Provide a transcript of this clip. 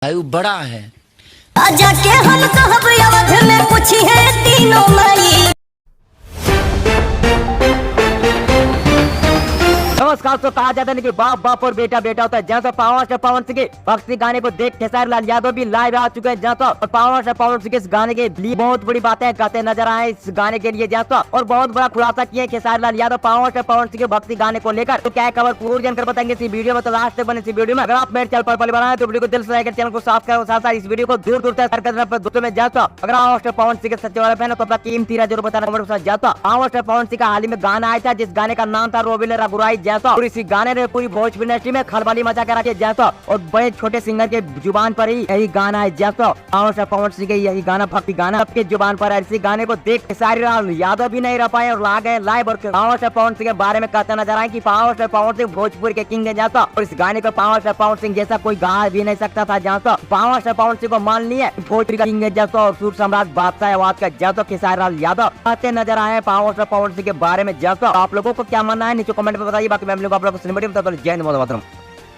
आयु बड़ा है। जाके हम कहब अवध में पूछी है तीनों माई। नमस्कार। तो कहा जाता है कि बाप बाप और बेटा बेटा होता है। जहाँ पवन सिंह के भक्ति गाने को देख खेसारी लाल यादव भी लाइव आ चुके हैं। जहाँ पवन सिंह के इस गाने के लिए बहुत बड़ी बातें कहते नजर आए इस गाने के लिए। जहाँ और बहुत बड़ा खुलासा किया खेसारी लाल यादव पवन सिंह के भक्ति गाने को लेकर। तो क्या है खबर पूरी जानकर बताएंगे इस वीडियो में। तो लास्ट तक बने इस वीडियो में। अगर आप मेरे चैनल पर पहले बनाए तो वीडियो को दिल से लाइक चैनल को सब्सक्राइब करो। साथ इस वीडियो को दूर दूर तक शेयर करना। दोस्तों में जाता अगर आप पवन सिंह के सच्चे वाले फैन तो अपना कीमती राय जरूर बताना कमेंट के साथ। जाता पवन सिंह का हाल ही में गाना आया था जिस गाने का नाम था रोबिल रघुराई। जैसा और इसी गाने ने पूरी भोजपुरी इंडस्ट्री में खलबली मचा कर रखी। जैसा और बड़े छोटे सिंगर के जुबान पर ही यही गाना है। जैसा पवन सिंह के यही गाना भक्ति गाना सबके जुबान पर है। इसी गाने को देख खेसारी लाल यादव भी नहीं रह पाए और ला गए लाइव। और पवन सिंह के बारे में कहते नजर आए कि पवन सिंह भोजपुरी के किंग है। जैसा और इस गाने को पवन सिंह जैसा कोई गा भी नहीं सकता था। जैसा पवन सिंह को मान लिया भोजपुरी का किंग है। जैसा और सुर सम्राट बादशाह आवाज का जैसा खेसारी लाल यादव कहते नजर आए पवन सिंह के बारे में। जैसा आप लोगों को क्या मानना है नीचे कमेंट में बताइए। बाकी मैं आप लोगों को जय हिंद, वंदे मातरम।